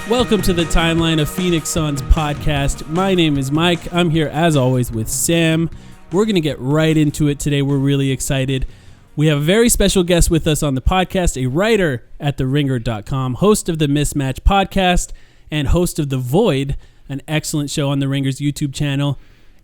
Welcome to the Timeline of Phoenix Suns podcast. My name is Mike. I'm here as always with Sam. We're going to get right into it today. We're really excited. We have a very special guest with us on the podcast, a writer at TheRinger.com, host of the Mismatch podcast, and host of The Void, an excellent show on The Ringer's YouTube channel,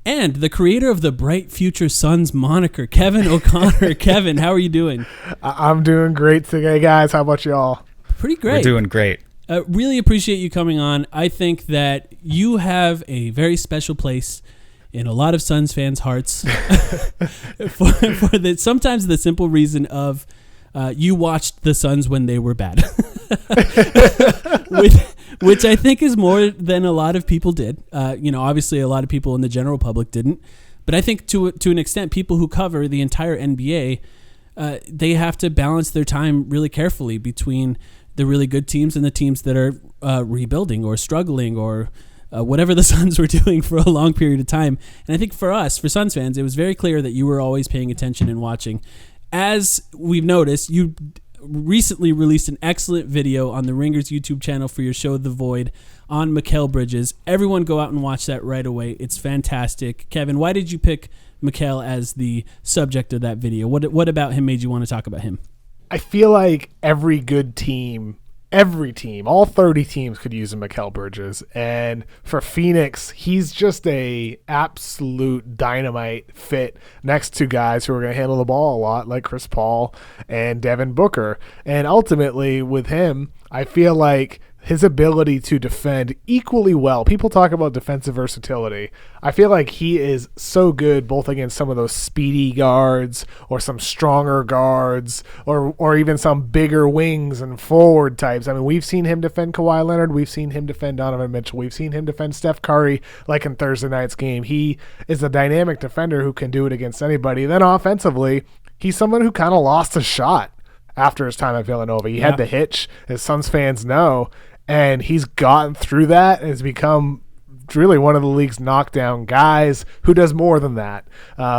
and the creator of the Bright Future Suns moniker, Kevin O'Connor. Kevin, how are you doing? I'm doing great today, guys. How about y'all? Pretty great. We're doing great. Really appreciate you coming on. I think that you have a very special place in a lot of Suns fans' hearts for sometimes the simple reason of you watched the Suns when they were bad, which I think is more than a lot of people did. Obviously a lot of people in the general public didn't, but I think to an extent, people who cover the entire NBA, they have to balance their time really carefully between the really good teams and the teams that are rebuilding or struggling or whatever the Suns were doing for a long period of time. And I think for us, for Suns fans, it was very clear that you were always paying attention and watching. As we've noticed, you recently released an excellent video on the Ringer's YouTube channel for your show, The Void, on Mikal Bridges. Everyone go out and watch that right away. It's fantastic. Kevin, why did you pick Mikal as the subject of that video? What about him made you want to talk about him? I feel like every team, all 30 teams could use a Mikal Bridges. And for Phoenix, he's just a absolute dynamite fit next to guys who are going to handle the ball a lot, like Chris Paul and Devin Booker. And ultimately, with him, I feel like his ability to defend equally well. People talk about defensive versatility. I feel like he is so good both against some of those speedy guards or some stronger guards or even some bigger wings and forward types. I mean, we've seen him defend Kawhi Leonard. We've seen him defend Donovan Mitchell. We've seen him defend Steph Curry like in Thursday night's game. He is a dynamic defender who can do it against anybody. Then offensively, he's someone who kind of lost a shot after his time at Villanova. He had the hitch, as Suns fans know, and he's gotten through that and has become really one of the league's knockdown guys who does more than that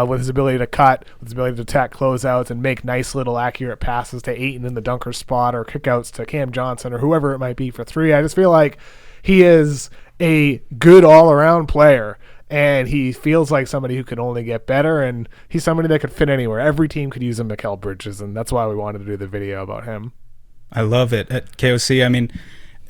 with his ability to cut, with his ability to attack closeouts and make nice little accurate passes to Ayton in the dunker spot or kickouts to Cam Johnson or whoever it might be for three. I just feel like he is a good all-around player, and he feels like somebody who could only get better, and he's somebody that could fit anywhere. Every team could use a Mikal Bridges, and that's why we wanted to do the video about him. I love it. At KOC, I mean,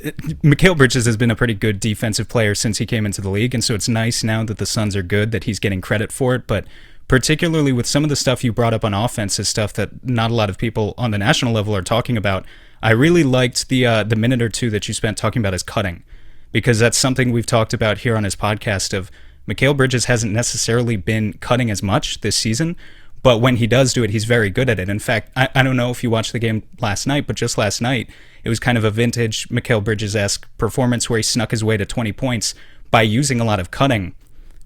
Mikal Bridges has been a pretty good defensive player since he came into the league, and so it's nice now that the Suns are good that he's getting credit for it, but particularly with some of the stuff you brought up on offense is stuff that not a lot of people on the national level are talking about. I really liked the minute or two that you spent talking about his cutting, because that's something we've talked about here on his podcast of Mikal Bridges hasn't necessarily been cutting as much this season, but when he does do it, he's very good at it. In fact, I don't know if you watched the game last night, but just last night, it was kind of a vintage Mikal Bridges-esque performance where he snuck his way to 20 points by using a lot of cutting.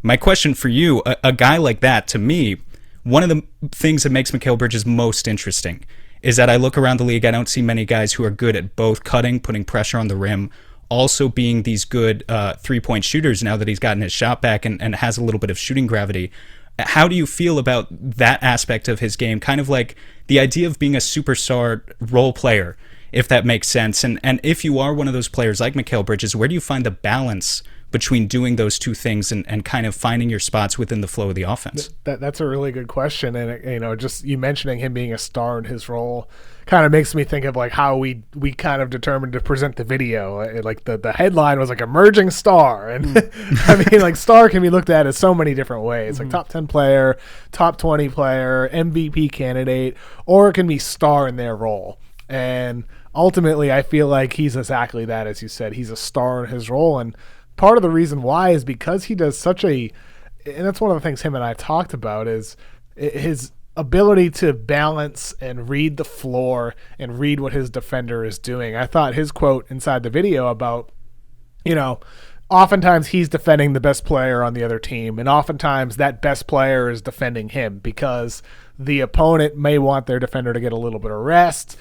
My question for you, a guy like that, to me, one of the things that makes Mikal Bridges most interesting is that I look around the league, I don't see many guys who are good at both cutting, putting pressure on the rim, also being these good three-point shooters now that he's gotten his shot back and has a little bit of shooting gravity. How do you feel about that aspect of his game? Kind of like the idea of being a superstar role player, if that makes sense. And if you are one of those players like Mikal Bridges, where do you find the balance between doing those two things and kind of finding your spots within the flow of the offense? That's a really good question. And, just you mentioning him being a star in his role kind of makes me think of like how we kind of determined to present the video. Like the headline was like emerging star. And I mean, like star can be looked at as so many different ways, like top 10 player, top 20 player, MVP candidate, or it can be star in their role. And ultimately, I feel like he's exactly that, as you said. He's a star in his role. And part of the reason why is because he does and that's one of the things him and I talked about, is his ability to balance and read the floor and read what his defender is doing. I thought his quote inside the video about, oftentimes he's defending the best player on the other team, and oftentimes that best player is defending him because the opponent may want their defender to get a little bit of rest,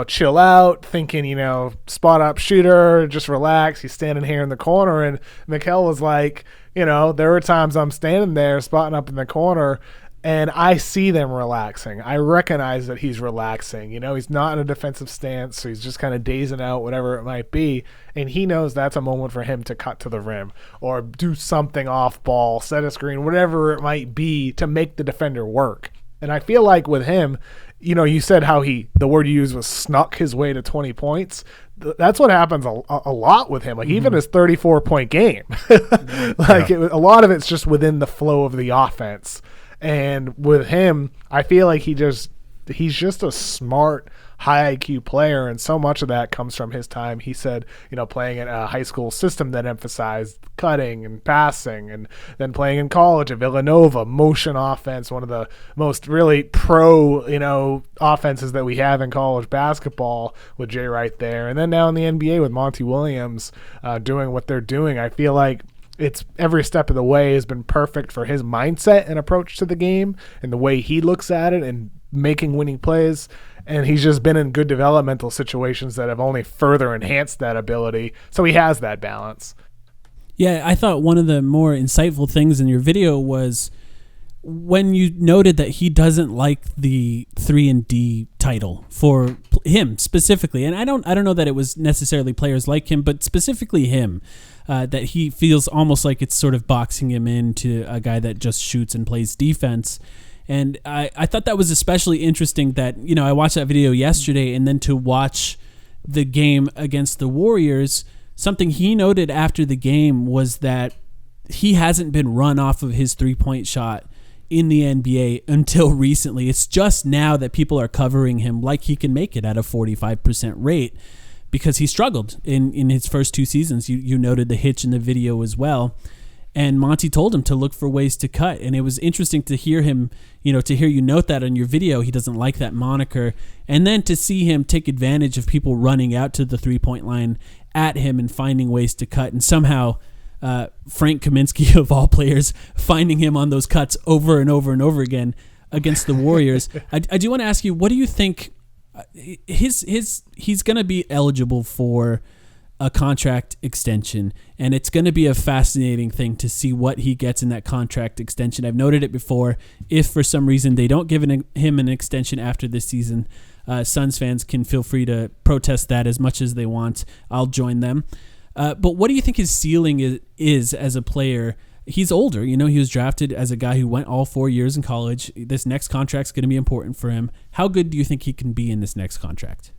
chill out, thinking, spot up shooter, just relax. He's standing here in the corner. And Mikal was like, there were times I'm standing there spotting up in the corner And I see them relaxing. I recognize that he's relaxing. He's not in a defensive stance, so he's just kind of dazing out, whatever it might be. And he knows that's a moment for him to cut to the rim or do something off ball, set a screen, whatever it might be to make the defender work. And I feel like with him, you said how the word you used was snuck his way to 20 points. That's what happens a lot with him. Like even his 34-point game, a lot of it's just within the flow of the offense. And with him, I feel like he's just a smart, high IQ player, and so much of that comes from his time. He said, playing in a high school system that emphasized cutting and passing, and then playing in college at Villanova, motion offense, one of the most really pro, offenses that we have in college basketball with Jay right there. And then now in the NBA with Monty Williams doing what they're doing, I feel like it's every step of the way has been perfect for his mindset and approach to the game and the way he looks at it and making winning plays. And he's just been in good developmental situations that have only further enhanced that ability. So he has that balance. Yeah, I thought one of the more insightful things in your video was when you noted that he doesn't like the 3-and-D title for him specifically. And I don't know that it was necessarily players like him, but specifically him. That he feels almost like it's sort of boxing him into a guy that just shoots and plays defense. And I thought that was especially interesting that, I watched that video yesterday, and then to watch the game against the Warriors, something he noted after the game was that he hasn't been run off of his three-point shot in the NBA until recently. It's just now that people are covering him like he can make it at a 45% rate, because he struggled in his first two seasons. You noted the hitch in the video as well. And Monty told him to look for ways to cut. And it was interesting to hear him, to hear you note that in your video. He doesn't like that moniker. And then to see him take advantage of people running out to the three-point line at him and finding ways to cut. And somehow Frank Kaminsky, of all players, finding him on those cuts over and over and over again against the Warriors. I do want to ask you, what do you think? He's going to be eligible for a contract extension, and it's going to be a fascinating thing to see what he gets in that contract extension. I've noted it before. If for some reason they don't give him an extension after this season, Suns fans can feel free to protest that as much as they want. I'll join them. But what do you think his ceiling is as a player? He's older. He was drafted as a guy who went all 4 years in college. This next contract's going to be important for him. How good do you think he can be in this next contract?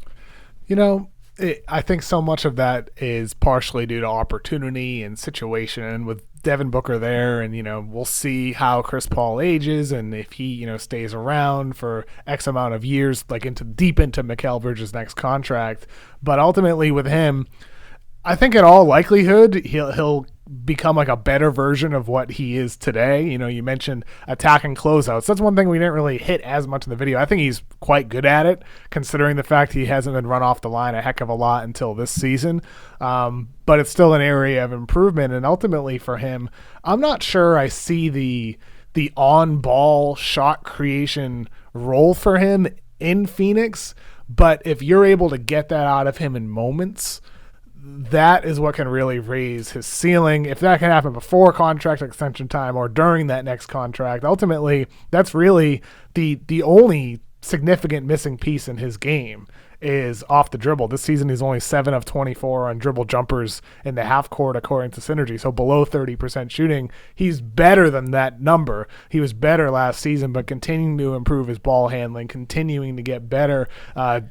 I think so much of that is partially due to opportunity and situation with Devin Booker there. And, we'll see how Chris Paul ages and if he, stays around for X amount of years, like deep into Mikal Bridges' next contract. But ultimately with him, I think in all likelihood, he'll become like a better version of what he is today. You mentioned attacking closeouts. That's one thing we didn't really hit as much in the video. I think he's quite good at it, considering the fact he hasn't been run off the line a heck of a lot until this season. But it's still an area of improvement. And ultimately for him, I'm not sure I see the on-ball shot creation role for him in Phoenix. But if you're able to get that out of him in moments, that is what can really raise his ceiling. If that can happen before contract extension time or during that next contract, ultimately that's really the only significant missing piece in his game is off the dribble. This season he's only 7 of 24 on dribble jumpers in the half court according to Synergy, so below 30% shooting. He's better than that number. He was better last season, but continuing to improve his ball handling, continuing to get better,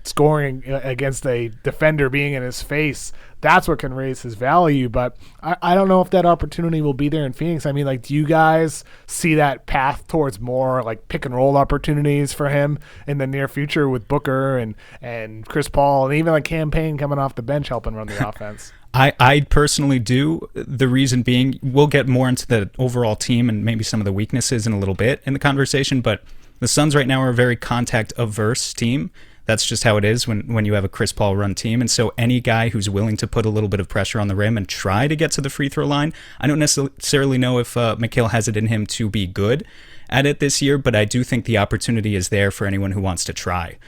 scoring against a defender being in his face. That's what can raise his value, but I don't know if that opportunity will be there in Phoenix. I mean, do you guys see that path towards more pick and roll opportunities for him in the near future with Booker and Chris Paul and even Campaign coming off the bench helping run the offense? I personally do. The reason being, we'll get more into the overall team and maybe some of the weaknesses in a little bit in the conversation, but the Suns right now are a very contact-averse team. That's just how it is when you have a Chris Paul run team. And so any guy who's willing to put a little bit of pressure on the rim and try to get to the free throw line, I don't necessarily know if Mikal has it in him to be good at it this year, but I do think the opportunity is there for anyone who wants to try.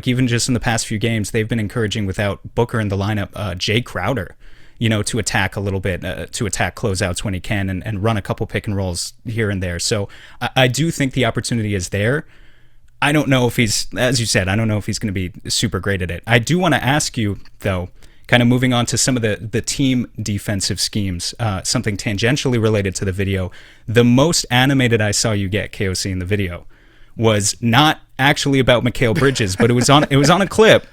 Even just in the past few games, they've been encouraging without Booker in the lineup, Jay Crowder to attack a little bit, to attack closeouts when he can, and run a couple pick and rolls here and there. So I do think the opportunity is there. I don't know if he's, as you said, I don't know if he's going to be super great at it. I do want to ask you, though, kind of moving on to some of the team defensive schemes, something tangentially related to the video. The most animated I saw you get, KOC, in the video was not actually about Mikal Bridges, but it was on a clip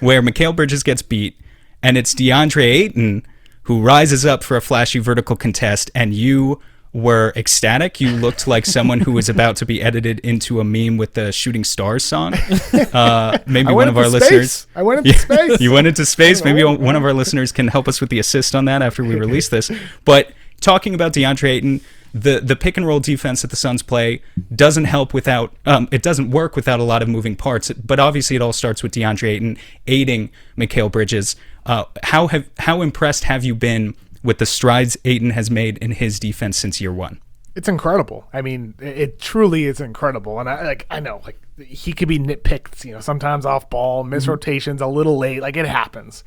where Mikal Bridges gets beat, and it's Deandre Hayden who rises up for a flashy vertical contest, and you were ecstatic. You looked like someone who was about to be edited into a meme with the Shooting Stars song. Maybe one of our listeners. I went into space. You went into space. Maybe one of our listeners can help us with the assist on that after we release this. But talking about Deandre Hayden, the pick and roll defense that the Suns play doesn't help without it doesn't work without a lot of moving parts. But obviously, it all starts with Deandre Hayden aiding Mikal Bridges. How impressed have you been with the strides Ayton has made in his defense since year one? It's incredible. I mean, it truly is incredible. And I know he could be nitpicked, sometimes off ball, miss rotations a little late. Like, it happens.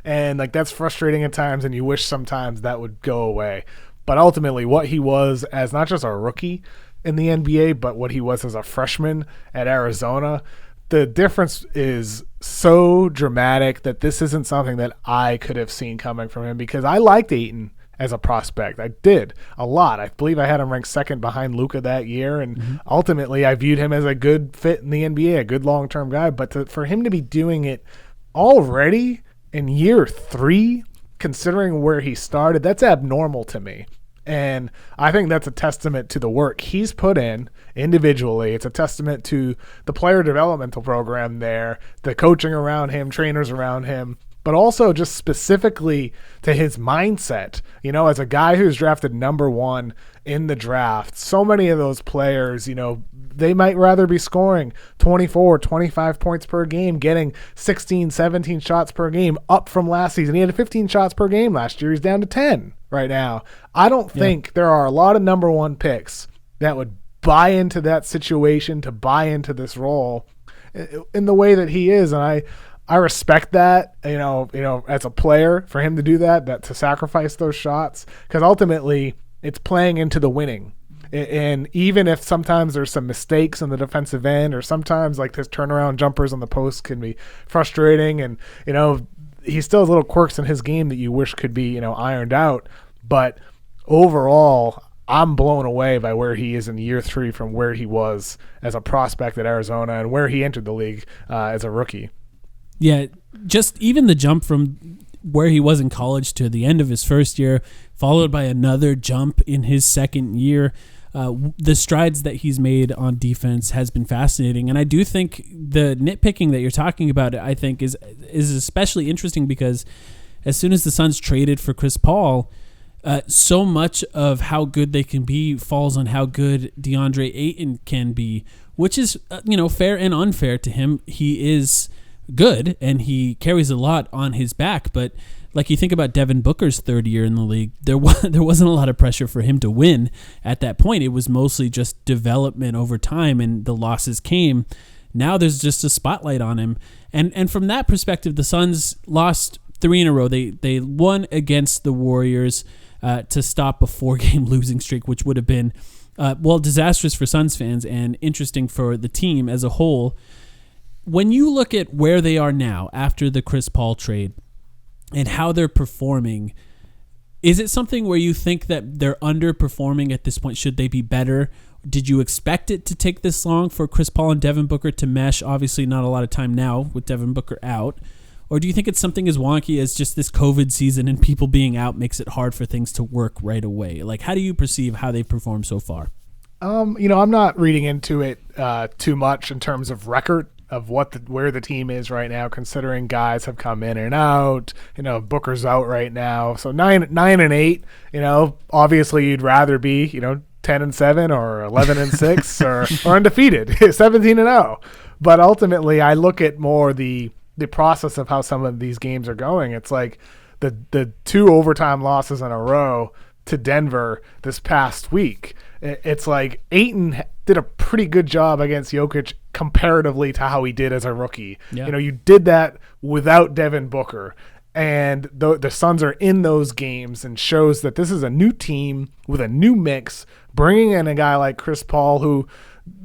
And that's frustrating at times, and you wish sometimes that would go away. But ultimately, what he was as not just a rookie in the NBA, but what he was as a freshman at Arizona, the difference is so dramatic that this isn't something that I could have seen coming from him, because I liked Ayton as a prospect. I did a lot. I believe I had him ranked second behind Luka that year, and ultimately I viewed him as a good fit in the NBA, a good long-term guy. But for him to be doing it already in year 3, considering where he started, that's abnormal to me. And I think that's a testament to the work he's put in individually. It's a testament to the player developmental program there, the coaching around him, trainers around him, but also just specifically to his mindset. As a guy who's drafted number 1 in the draft, so many of those players, they might rather be scoring 24, 25 points per game, getting 16, 17 shots per game, up from last season. He had 15 shots per game last year. He's down to 10 right now. I don't think there are a lot of number 1 picks that would buy into that situation, to buy into this role in the way that he is. And I respect that, as a player, for him to do that to sacrifice those shots, because ultimately it's playing into the winning. And even if sometimes there's some mistakes on the defensive end, or sometimes his turnaround jumpers on the post can be frustrating, and he still has little quirks in his game that you wish could be ironed out. But overall, I'm blown away by where he is in year 3 from where he was as a prospect at Arizona and where he entered the league as a rookie. Yeah, just even the jump from where he was in college to the end of his first year, followed by another jump in his second year. The strides that he's made on defense has been fascinating. And I do think the nitpicking that you're talking about, I think, is especially interesting, because as soon as the Suns traded for Chris Paul, so much of how good they can be falls on how good Deandre Ayton can be, which is, fair and unfair to him. He is good, and he carries a lot on his back, but you think about Devin Booker's third year in the league, there wasn't a lot of pressure for him to win at that point. It was mostly just development over time, and the losses came. Now there's just a spotlight on him, and from that perspective, the Suns lost 3 in a row. They won against the Warriors to stop a 4-game losing streak, which would have been disastrous for Suns fans and interesting for the team as a whole. When you look at where they are now after the Chris Paul trade and how they're performing, is it something where you think that they're underperforming at this point? Should they be better? Did you expect it to take this long for Chris Paul and Devin Booker to mesh? Obviously not a lot of time now with Devin Booker out. Or do you think it's something as wonky as just this COVID season and people being out makes it hard for things to work right away? How do you perceive how they've performed so far? I'm not reading into it too much in terms of record of where the team is right now, considering guys have come in and out. Booker's out right now, so 9-8. Obviously you'd rather be 10-7 or 11-6 or undefeated, 17-0. But ultimately, I look at more the process of how some of these games are going. It's like the 2 overtime losses in a row to Denver this past week. It's like Ayton did a pretty good job against Jokic comparatively to how he did as a rookie. Yeah. You did that without Devin Booker. and the Suns are in those games, and shows that this is a new team with a new mix, bringing in a guy like Chris Paul, who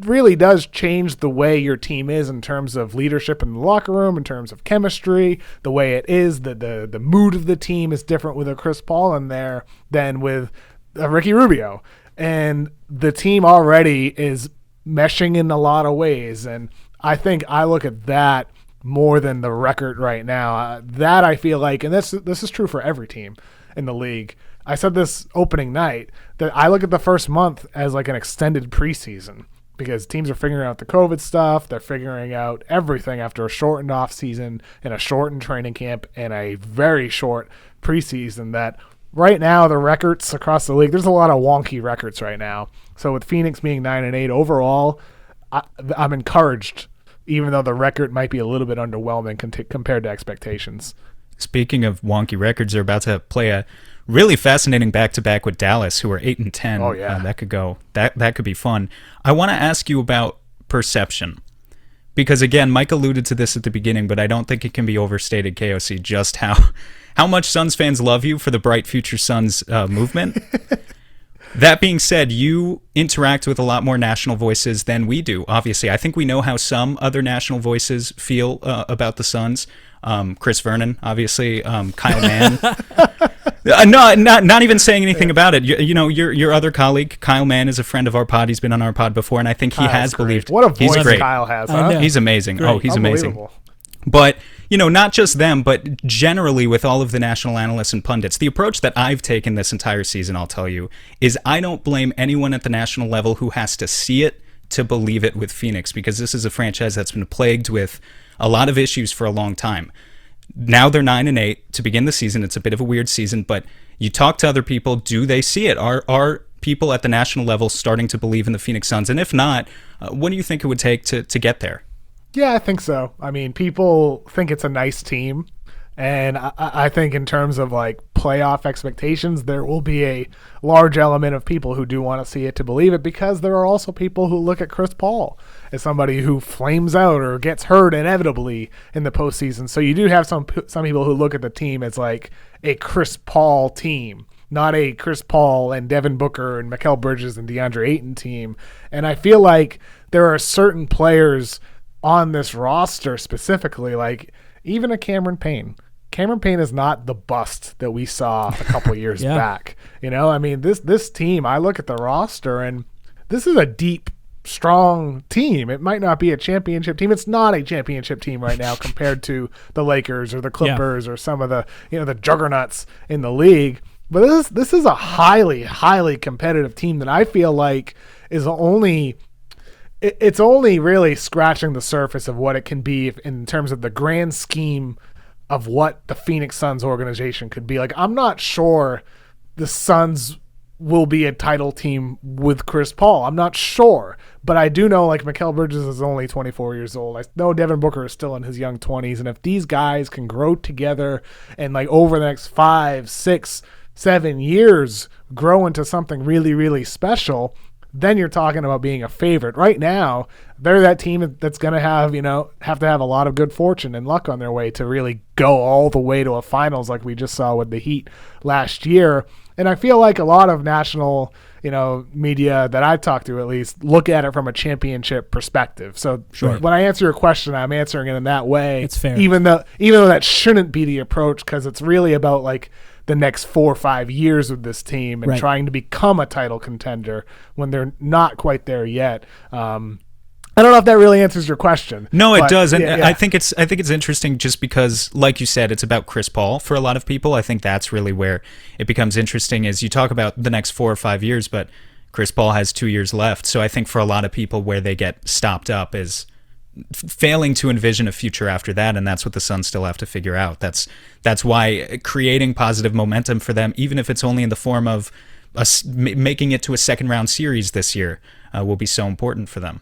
really does change the way your team is in terms of leadership in the locker room, in terms of chemistry, the way it is, the mood of the team is different with a Chris Paul in there than with a Ricky Rubio. And the team already is meshing in a lot of ways, and I think I look at that more than the record right now. That I feel like, and this is true for every team in the league. I said this opening night, that I look at the first month as like an extended preseason, because teams are figuring out the COVID stuff. They're figuring out everything after a shortened off season and a shortened training camp and a very short preseason. That right now the records across the league, there's a lot of wonky records right now. So with Phoenix being 9-8 overall, I'm encouraged, even though the record might be a little bit underwhelming compared to expectations. Speaking of wonky records, they're about to play a really fascinating back-to-back with Dallas, who are 8-10. Oh, yeah. That could be fun. I want to ask you about perception, because again, Mike alluded to this at the beginning, but I don't think it can be overstated, KOC, just how much Suns fans love you for the Bright Future Suns movement. That being said, you interact with a lot more national voices than we do, obviously. I think we know how some other national voices feel about the Suns. Chris Vernon, obviously. Kyle Mann. No, not even saying anything about it. You know, your other colleague, Kyle Mann, is a friend of our pod. He's been on our pod before, and I think he has believed. What a voice he's great. Kyle has, huh? He's amazing. Great. Oh, he's amazing. But, you know, not just them, but generally with all of the national analysts and pundits, the approach that I've taken this entire season, I'll tell you, is I don't blame anyone at the national level who has to see it to believe it with Phoenix, because this is a franchise that's been plagued with a lot of issues for a long time. Now they're 9-8 to begin the season. It's a bit of a weird season, but you talk to other people. Do they see it? Are people at the national level starting to believe in the Phoenix Suns? And if not, what do you think it would take to get there? Yeah, I think so. I mean, people think it's a nice team, and I think in terms of like playoff expectations, there will be a large element of people who do want to see it to believe it, because there are also people who look at Chris Paul as somebody who flames out or gets hurt inevitably in the postseason. So you do have some people who look at the team as like a Chris Paul team, not a Chris Paul and Devin Booker and Mikal Bridges and Deandre Hayden team. And I feel like there are certain players on this roster specifically, like even a Cameron Payne. Cameron Payne is not the bust that we saw a couple years back. You know, I mean, this team, I look at the roster, and this is a deep, strong team. It might not be a championship team. It's not a championship team right now compared to the Lakers or the Clippers or some of the, you know, the juggernauts in the league. But this is a highly, highly competitive team that I feel like is it's only really scratching the surface of what it can be in terms of the grand scheme of what the Phoenix Suns organization could be. Like, I'm not sure the Suns will be a title team with Chris Paul. I'm not sure. But I do know, like, Mikal Bridges is only 24 years old. I know Devin Booker is still in his young 20s. And if these guys can grow together and, like, over the next 5, 6, 7 years grow into something really, really special, then you're talking about being a favorite. Right now, they're that team that's going to have to have a lot of good fortune and luck on their way to really go all the way to a finals like we just saw with the Heat last year. And I feel like a lot of national, media that I've talked to at least look at it from a championship perspective. So when I answer your question, I'm answering it in that way. It's fair. Even though that shouldn't be the approach, because it's really about like the next 4 or 5 years with this team and trying to become a title contender when they're not quite there yet. I don't know if that really answers your question. No, it does. And I think it's interesting just because, like you said, it's about Chris Paul for a lot of people. I think that's really where it becomes interesting, is you talk about the next 4 or 5 years, but Chris Paul has 2 years left. So I think for a lot of people, where they get stopped up is failing to envision a future after that, and that's what the Suns still have to figure out. That's why creating positive momentum for them, even if it's only in the form of making it to a second round series this year, will be so important for them.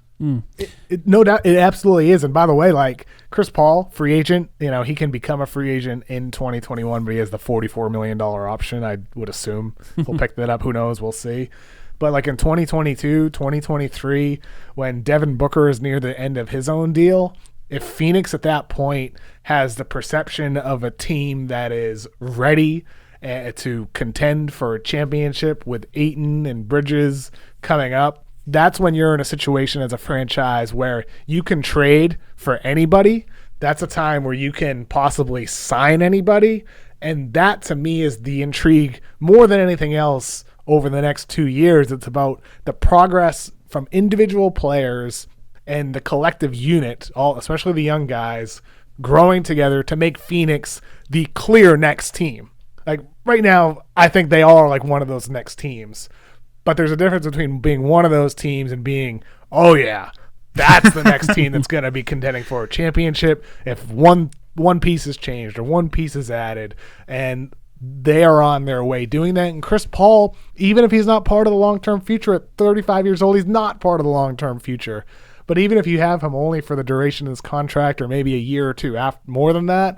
No doubt, it absolutely is. And by the way, like Chris Paul, free agent, he can become a free agent in 2021, but he has the $44 million option. I would assume he'll pick that up. Who knows? We'll see. But like in 2022, 2023, when Devin Booker is near the end of his own deal, If Phoenix at that point has the perception of a team that is ready to contend for a championship with Ayton and Bridges coming up, that's when you're in a situation as a franchise where you can trade for anybody. That's a time where you can possibly sign anybody. And that, to me, is the intrigue more than anything else over the next 2 years. It's about the progress from individual players and the collective unit, especially the young guys, growing together to make Phoenix the clear next team. Like right now, I think they all are like one of those next teams. But there's a difference between being one of those teams and being, oh yeah, that's the next team that's going to be contending for a championship. If one piece is changed or one piece is added, and they are on their way doing that. And Chris Paul, even if he's not part of the long-term future at 35 years old, he's not part of the long-term future. But even if you have him only for the duration of his contract or maybe a year or two after, more than that,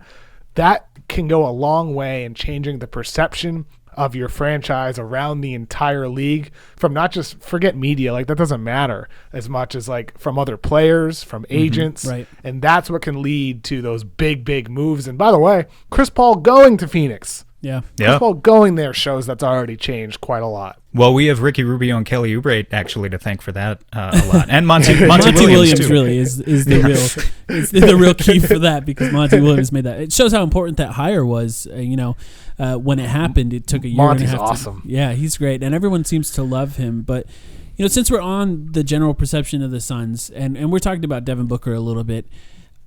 that can go a long way in changing the perception of your franchise around the entire league, from not just, forget media, like that doesn't matter as much as like from other players, from agents. Right. And that's what can lead to those big moves. And by the way, Chris Paul going to Phoenix. Yeah. Chris Paul going there shows that's already changed quite a lot. Well, we have Ricky Rubio and Kelly Oubre actually to thank for that a lot, and Monty Williams too. really is the real key for that, because Monty Williams made that. It shows how important that hire was. When it happened, it took a year Monty's and a half. Awesome. Yeah, he's great, and everyone seems to love him. But since we're on the general perception of the Suns, and we're talking about Devin Booker a little bit,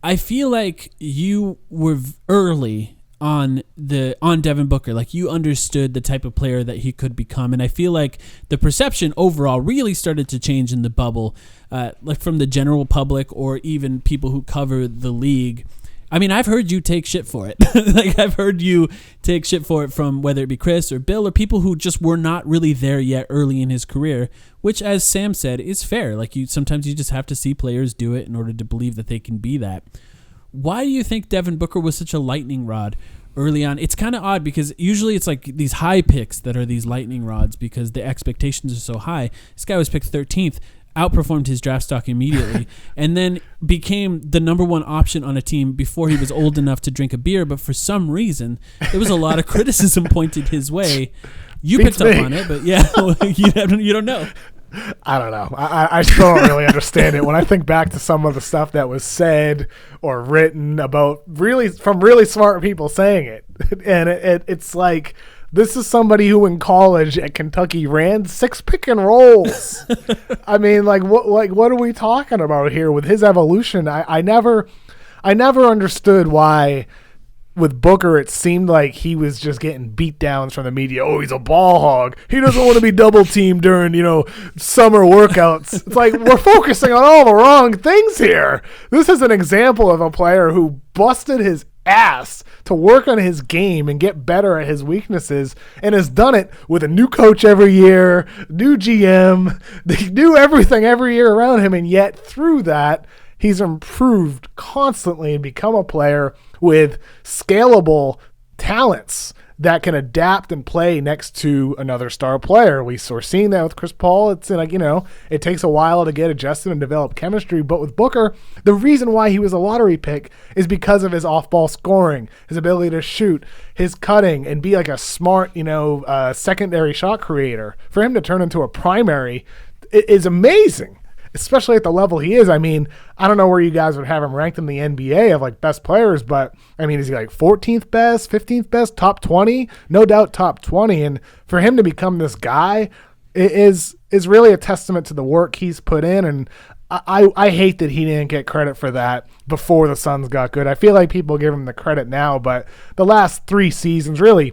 I feel like you were early on Devin Booker. Like, you understood the type of player that he could become, and I feel like the perception overall really started to change in the bubble, like from the general public or even people who cover the league. I mean, I've heard you take shit for it. Like, I've heard you take shit for it from whether it be Chris or Bill or people who just were not really there yet early in his career, which, as Sam said, is fair. Like, sometimes you just have to see players do it in order to believe that they can be that. Why do you think Devin Booker was such a lightning rod early on? It's kind of odd because usually it's like these high picks that are these lightning rods because the expectations are so high. This guy was picked 13th. Outperformed his draft stock immediately, and then became the number one option on a team before he was old enough to drink a beer. But for some reason, there was a lot of criticism pointed his way. You picked up on it, but yeah, you don't know. I don't know. I still don't really understand it. When I think back to some of the stuff that was said or written about from really smart people saying it, and it's like, this is somebody who in college at Kentucky ran 6 pick and rolls. I mean, what are we talking about here with his evolution? I never understood why with Booker it seemed like he was just getting beat downs from the media. Oh, he's a ball hog. He doesn't want to be double teamed during, summer workouts. It's like, we're focusing on all the wrong things here. This is an example of a player who busted his ass to work on his game and get better at his weaknesses, and has done it with a new coach every year, new GM, they do everything every year around him, and yet through that he's improved constantly and become a player with scalable talents that can adapt and play next to another star player. We're seeing that with Chris Paul. It's like, it takes a while to get adjusted and develop chemistry. But with Booker, the reason why he was a lottery pick is because of his off-ball scoring, his ability to shoot, his cutting, and be like a smart, secondary shot creator. For him to turn into a primary is amazing, especially at the level he is. I mean, I don't know where you guys would have him ranked in the NBA of like best players, but I mean, is he like 14th best, 15th best, top 20? No doubt top 20. And for him to become this guy is really a testament to the work he's put in. And I hate that he didn't get credit for that before the Suns got good. I feel like people give him the credit now, but the last 3 seasons, really,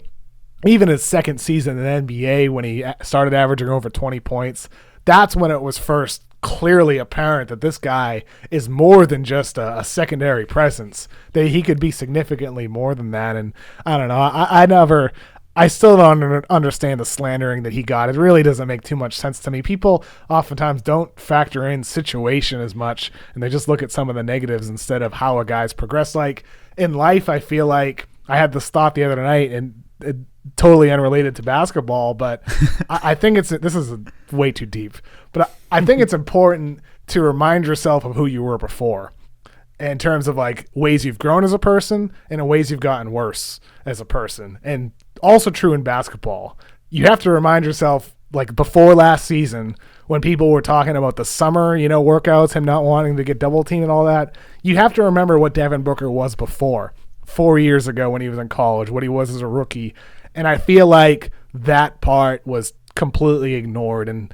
even his second season in the NBA when he started averaging over 20 points, that's when it was first clearly apparent that this guy is more than just a secondary presence, that he could be significantly more than that. And I don't know. I still don't understand the slandering that he got. It really doesn't make too much sense to me. People oftentimes don't factor in situation as much, and they just look at some of the negatives instead of how a guy's progressed. Like in life, I feel like I had this thought the other night, and it, totally unrelated to basketball, but I think this is way too deep, but I think it's important to remind yourself of who you were before. in terms of like ways you've grown as a person and in ways you've gotten worse as a person. And also true in basketball. You have to remind yourself, like before last season, when people were talking about the summer, workouts, him not wanting to get double teamed and all that, you have to remember what Devin Booker was before, 4 years ago when he was in college, what he was as a rookie. And I feel like that part was completely ignored. And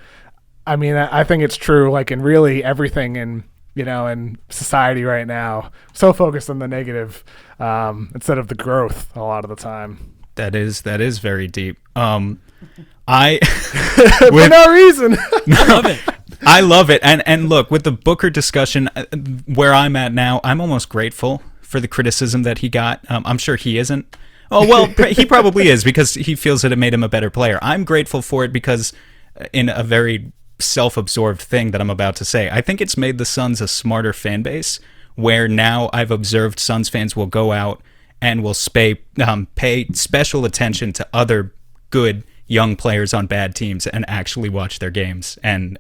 I mean, I think it's true, like in really everything in society right now, so focused on the negative instead of the growth a lot of the time. That is very deep. For no reason. I love it. I love it. And look, with the Booker discussion, where I'm at now, I'm almost grateful for the criticism that he got. I'm sure he isn't. Oh, well, he probably is because he feels that it made him a better player. I'm grateful for it because in a very self-absorbed thing that I'm about to say, I think it's made the Suns a smarter fan base, where now I've observed Suns fans will go out and will pay special attention to other good young players on bad teams and actually watch their games and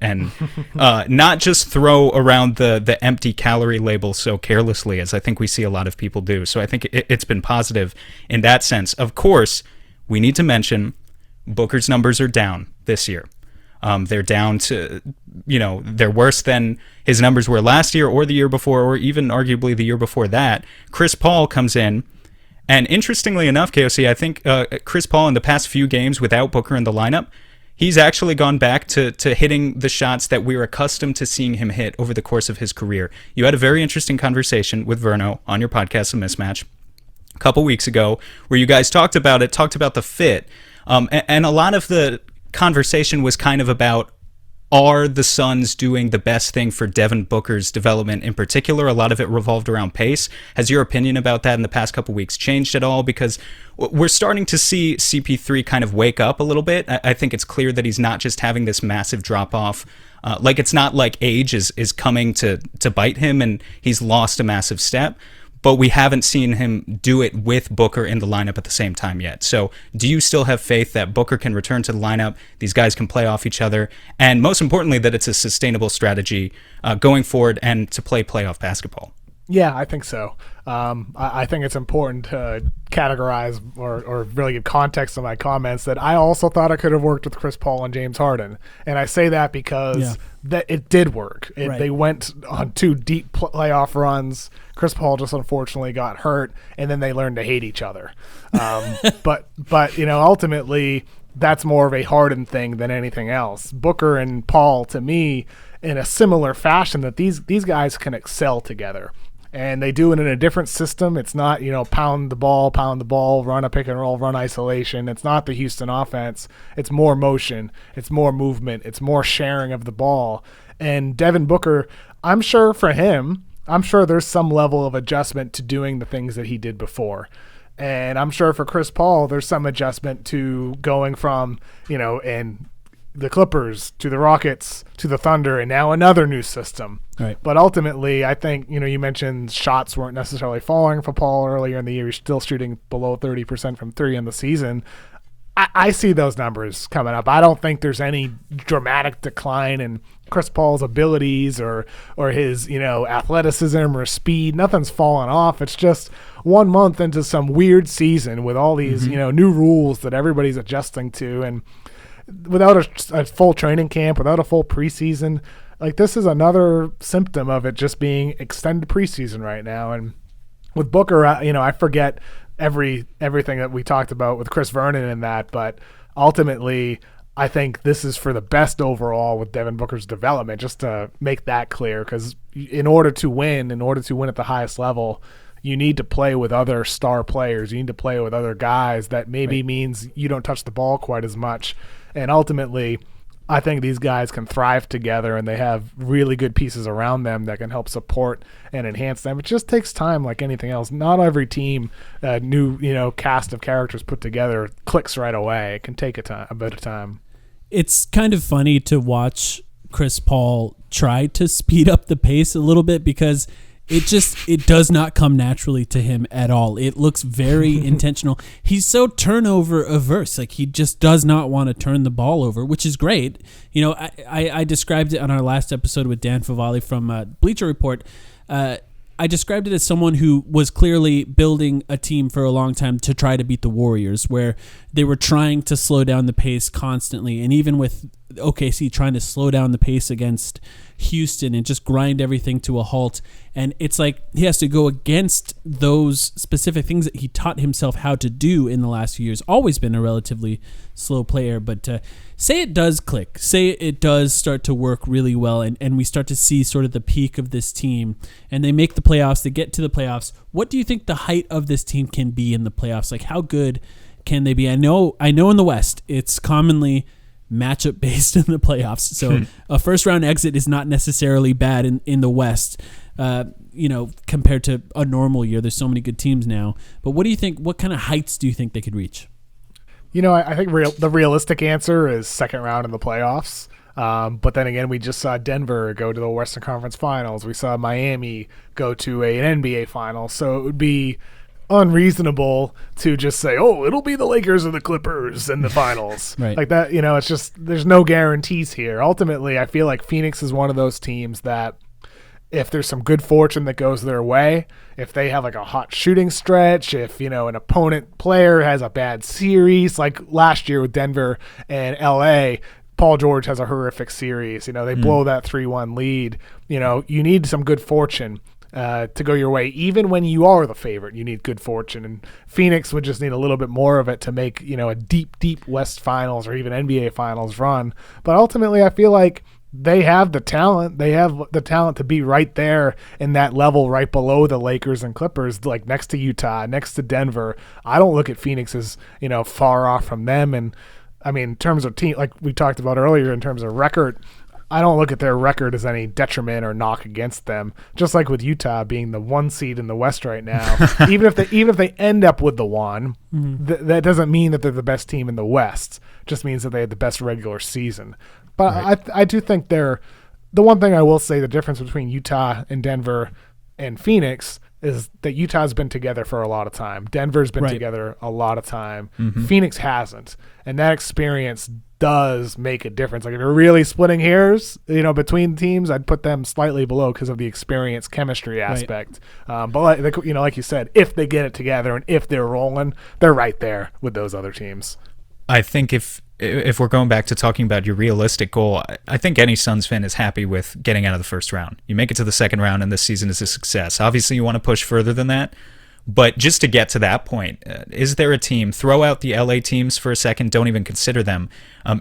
not just throw around the empty calorie label so carelessly as I think we see a lot of people do. So I think it's been positive in that sense. Of course, we need to mention Booker's numbers are down this year. They're down to, they're worse than his numbers were last year or the year before, or even arguably the year before that. Chris Paul comes in. And interestingly enough, KOC, I think Chris Paul in the past few games without Booker in the lineup, he's actually gone back to hitting the shots that we're accustomed to seeing him hit over the course of his career. You had a very interesting conversation with Verno on your podcast, A Mismatch, a couple weeks ago, where you guys talked about the fit. And a lot of the conversation was kind of about, are the Suns doing the best thing for Devin Booker's development in particular? A lot of it revolved around pace. Has your opinion about that in the past couple weeks changed at all? Because we're starting to see CP3 kind of wake up a little bit. I think it's clear that he's not just having this massive drop-off. Like it's not like age is coming to bite him and he's lost a massive step. But we haven't seen him do it with Booker in the lineup at the same time yet. So do you still have faith that Booker can return to the lineup, these guys can play off each other, and most importantly, that it's a sustainable strategy going forward and to play playoff basketball? Yeah, I think so. I think it's important to categorize or really give context to my comments that I also thought it could have worked with Chris Paul and James Harden. And I say that because that it did work. They went on 2 deep playoff runs. Chris Paul just unfortunately got hurt, and then they learned to hate each other. But ultimately, that's more of a Harden thing than anything else. Booker and Paul, to me, in a similar fashion, that these guys can excel together. And they do it in a different system. It's not, pound the ball, run a pick and roll, run isolation. It's not the Houston offense. It's more motion. It's more movement. It's more sharing of the ball. And Devin Booker, I'm sure for him, there's some level of adjustment to doing the things that he did before. And I'm sure for Chris Paul, there's some adjustment to going from, and the Clippers to the Rockets to the Thunder and now another new system. Right. But ultimately, I think, you mentioned shots weren't necessarily falling for Paul earlier in the year. He's still shooting below 30% from 3 in the season. I see those numbers coming up. I don't think there's any dramatic decline in Chris Paul's abilities or his, athleticism or speed. Nothing's fallen off. It's just 1 month into some weird season with all these, new rules that everybody's adjusting to. And without a full training camp, without a full preseason, like this is another symptom of it just being extended preseason right now. And with Booker, I forget everything that we talked about with Chris Vernon and that, but ultimately I think this is for the best overall with Devin Booker's development, just to make that clear, because in order to win at the highest level, you need to play with other star players. You need to play with other guys. That maybe means you don't touch the ball quite as much. And ultimately, I think these guys can thrive together, and they have really good pieces around them that can help support and enhance them. It just takes time, like anything else. Not every team, new cast of characters put together, clicks right away. It can take a bit of time. It's kind of funny to watch Chris Paul try to speed up the pace a little bit, because it does not come naturally to him at all. It looks very intentional. He's so turnover averse. Like, he just does not want to turn the ball over, which is great. I described it on our last episode with Dan Favali from Bleacher Report. I described it as someone who was clearly building a team for a long time to try to beat the Warriors, where they were trying to slow down the pace constantly. And even with OKC trying to slow down the pace against Houston and just grind everything to a halt. And it's like he has to go against those specific things that he taught himself how to do in the last few years. Always been a relatively slow player, but say it does click. Say it does start to work really well, and we start to see sort of the peak of this team, and they make the playoffs, they get to the playoffs. What do you think the height of this team can be in the playoffs? Like, how good can they be? I know in the West, it's commonly matchup based in the playoffs. So a first round exit is not necessarily bad in the West, compared to a normal year. There's so many good teams now. But what do you think? What kind of heights do you think they could reach? I think the realistic answer is second round in the playoffs. But then again, we just saw Denver go to the Western Conference Finals. We saw Miami go to an NBA Finals. So it would be unreasonable to just say, oh, it'll be the Lakers or the Clippers in the finals. Right. Like that, it's just, there's no guarantees here. Ultimately, I feel like Phoenix is one of those teams that if there's some good fortune that goes their way, if they have like a hot shooting stretch, if, an opponent player has a bad series, like last year with Denver and LA, Paul George has a horrific series. They blow that 3-1 lead. You need some good fortune to go your way. Even when you are the favorite, you need good fortune. And Phoenix would just need a little bit more of it to make, a deep West Finals or even NBA Finals run. But ultimately, I feel like they have the talent. They have the talent to be right there in that level, right below the Lakers and Clippers, like next to Utah, next to Denver. I don't look at Phoenix as, far off from them. And I mean, in terms of team, like we talked about earlier, in terms of record, I don't look at their record as any detriment or knock against them. Just like with Utah being the 1 seed in the West right now, even if they end up with the 1, that doesn't mean that they're the best team in the West. It just means that they had the best regular season. But right. I do think the one thing I will say, the difference between Utah and Denver and Phoenix is that Utah's been together for a lot of time. Denver's been together a lot of time. Phoenix hasn't, and that experience does make a difference. Like if you're really splitting hairs, between teams, I'd put them slightly below because of the experience chemistry aspect. But like you said, if they get it together and if they're rolling, they're right there with those other teams. I think if we're going back to talking about your realistic goal, I think any Suns fan is happy with getting out of the first round. You make it to the second round and this season is a success. Obviously, you want to push further than that. But just to get to that point, is there a team, throw out the LA teams for a second, don't even consider them.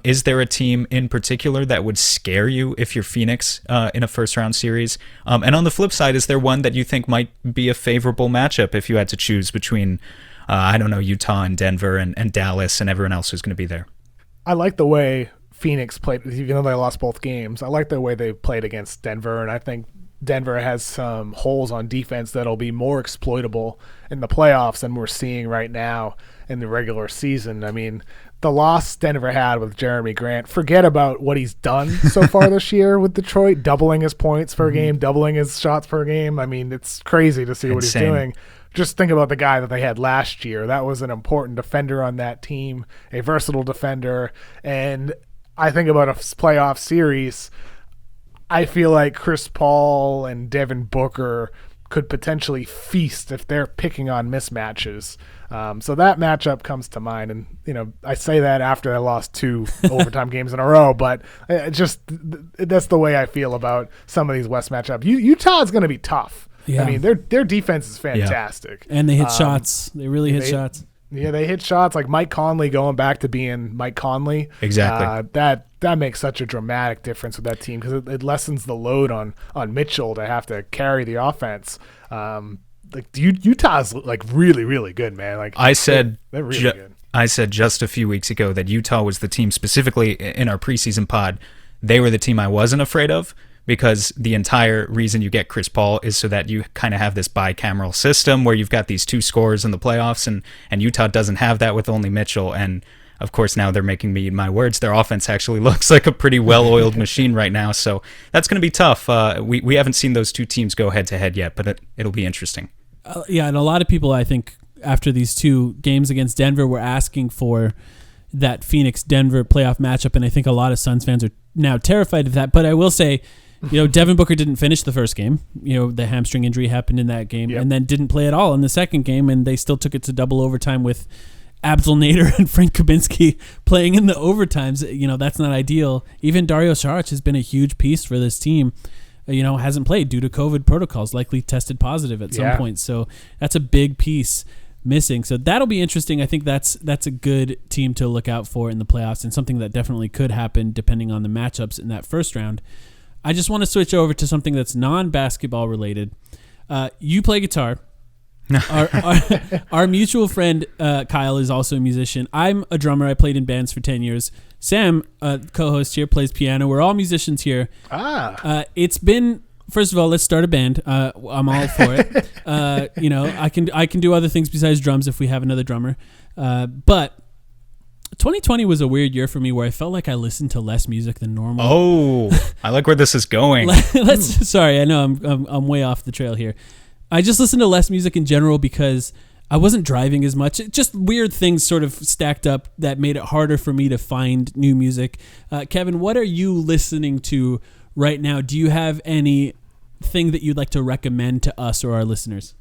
Is there a team in particular that would scare you if you're Phoenix in a first round series? And on the flip side, is there one that you think might be a favorable matchup if you had to choose between, Utah and Denver and Dallas and everyone else who's going to be there? I like the way Phoenix played, even though they lost both games. I like the way they played against Denver, and I think Denver has some holes on defense that'll be more exploitable in the playoffs than we're seeing right now in the regular season. I mean, the loss Denver had with Jeremy Grant, forget about what he's done so far this year with Detroit, doubling his points per game, doubling his shots per game. I mean, it's crazy to see what he's doing. Just think about the guy that they had last year. That was an important defender on that team, a versatile defender. And I think about a playoff series, I feel like Chris Paul and Devin Booker could potentially feast if they're picking on mismatches. So that matchup comes to mind. And, I say that after I lost 2 overtime games in a row, but that's the way I feel about some of these West matchups. Utah's going to be tough. Yeah. I mean, their defense is fantastic. Yeah. And they hit shots. They really hit shots. Yeah, they hit shots like Mike Conley going back to being Mike Conley. Exactly. That makes such a dramatic difference with that team because it lessens the load on Mitchell to have to carry the offense. Utah's like really, really good, man. Like they're really good. I said just a few weeks ago that Utah was the team, specifically in our preseason pod, they were the team I wasn't afraid of. Because the entire reason you get Chris Paul is so that you kind of have this bicameral system where you've got these 2 scorers in the playoffs, and Utah doesn't have that with only Mitchell. And, of course, now they're making me eat my words. Their offense actually looks like a pretty well-oiled machine right now, so that's going to be tough. We haven't seen those 2 teams go head-to-head yet, but it'll be interesting. And a lot of people, I think, after these 2 games against Denver were asking for that Phoenix-Denver playoff matchup, and I think a lot of Suns fans are now terrified of that. But I will say, Devin Booker didn't finish the first game. The hamstring injury happened in that game, and then didn't play at all in the second game, and they still took it to double overtime with Abdul Nader and Frank Kaminsky playing in the overtimes. That's not ideal. Even Dario Saric has been a huge piece for this team. Hasn't played due to COVID protocols, likely tested positive at some point. So that's a big piece missing. So that'll be interesting. I think that's a good team to look out for in the playoffs, and something that definitely could happen depending on the matchups in that first round. I just want to switch over to something that's non-basketball related. You play guitar. Our mutual friend Kyle is also a musician. I'm a drummer. I played in bands for 10 years. Sam, co-host here, plays piano. We're all musicians here. It's been, first of all, let's start a band. I'm all for it. I can do other things besides drums if we have another drummer. But 2020 was a weird year for me where I felt like I listened to less music than normal. Oh, I like where this is going. Sorry, I know I'm way off the trail here. I just listened to less music in general because I wasn't driving as much. Just weird things sort of stacked up that made it harder for me to find new music. Kevin, what are you listening to right now? Do you have anything that you'd like to recommend to us or our listeners?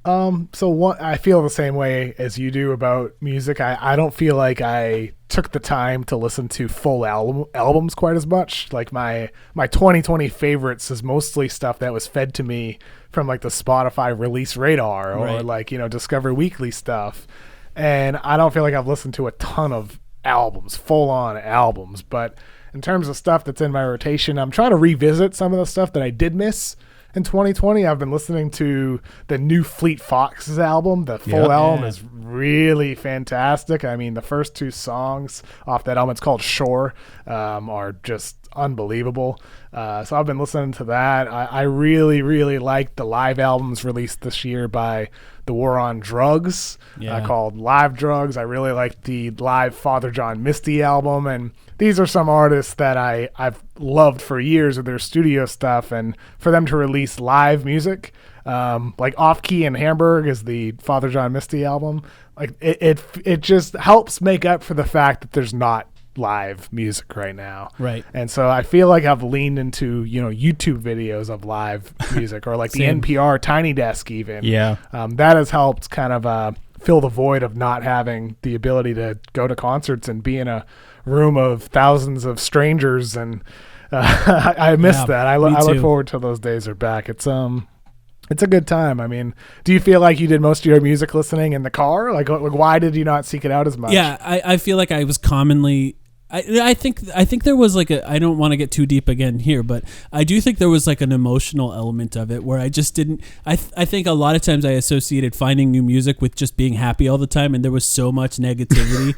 I feel the same way as you do about music. I don't feel like I took the time to listen to full albums quite as much. Like my 2020 favorites is mostly stuff that was fed to me from like the Spotify release radar or Discover Weekly stuff. And I don't feel like I've listened to a ton of albums, full on albums. But in terms of stuff that's in my rotation, I'm trying to revisit some of the stuff that I did miss. In 2020, I've been listening to the new Fleet Foxes album. The full album is really fantastic. I mean, the first two songs off that album, it's called Shore, are just unbelievable. So I've been listening to that. I really, really like the live albums released this year by The War on Drugs, called Live Drugs. I really like the live Father John Misty album, and these are some artists that I've loved for years with their studio stuff, and for them to release live music, like Off Key in Hamburg is the Father John Misty album. Like it just helps make up for the fact that there's not live music right now. Right. And so I feel like I've leaned into, YouTube videos of live music or like the NPR Tiny Desk even. Yeah. That has helped kind of fill the void of not having the ability to go to concerts and be in a room of thousands of strangers. And I miss that. I look forward to those days are back. It's a good time. I mean, do you feel like you did most of your music listening in the car? Like why did you not seek it out as much? Yeah, I feel like I was commonly... I think there was like I don't want to get too deep again here, but I do think there was like an emotional element of it where I just didn't. I think a lot of times I associated finding new music with just being happy all the time, and there was so much negativity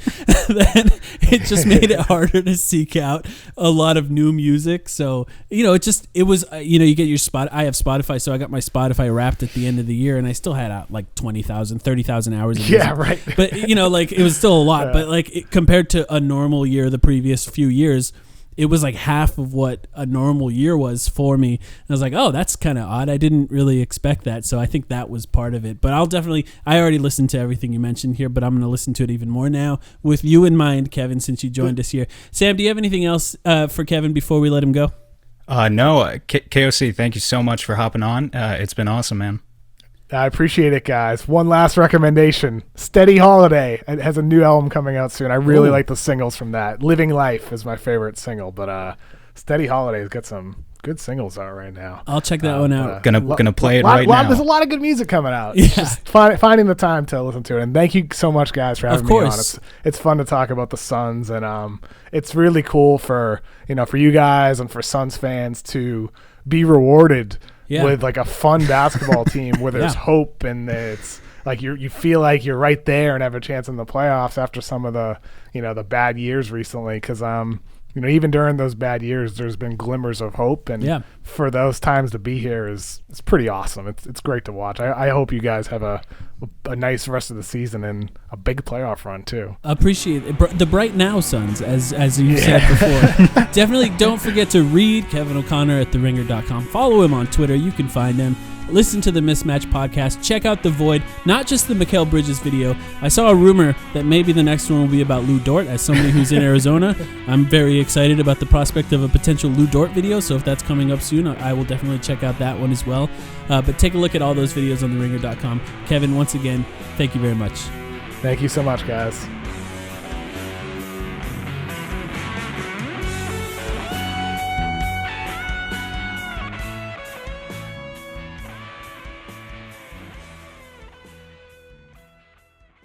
that it just made it harder to seek out a lot of new music. So you get your spot. I have Spotify, so I got my Spotify Wrapped at the end of the year, and I still had out like 20,000, 30,000 hours of music. Yeah, right. But it was still a lot. Yeah. But compared to a normal year, the previous few years, it was like half of what a normal year was for me. And I was like, oh, that's kind of odd. I didn't really expect that. So I think that was part of it. But I already listened to everything you mentioned here, but I'm going to listen to it even more now with you in mind, Kevin, since you joined us here. Sam, do you have anything else for Kevin before we let him go? No. KOC, thank you so much for hopping on. It's been awesome, man. I appreciate it, guys. One last recommendation. Steady Holiday. It has a new album coming out soon. I really like the singles from that. Living Life is my favorite single, but Steady Holiday's got some good singles out right now. I'll check that one out. Gonna play it right now. There's a lot of good music coming out. It's just finding the time to listen to it. And thank you so much, guys, for having me on. It's fun to talk about the Suns, and it's really cool for you guys and for Suns fans to be rewarded with like a fun basketball team where there's hope, and it's like you feel like you're right there and have a chance in the playoffs after some of the the bad years recently, because even during those bad years there's been glimmers of hope, and for those times to be here it's pretty awesome. It's great to watch. I hope you guys have a nice rest of the season and a big playoff run too. Appreciate it. The Bright Now Suns, as you said before. Definitely don't forget to read Kevin O'Connor at TheRinger.com. Follow him on Twitter. You can find him listen to the Mismatch podcast, check out The Void, not just the Mikal Bridges video. I saw a rumor that maybe the next one will be about Lou Dort. As somebody who's in Arizona, I'm very excited about the prospect of a potential Lou Dort video, so if that's coming up soon, I will definitely check out that one as well. But take a look at all those videos on theringer.com. Kevin, once again, thank you very much. Thank you so much, guys.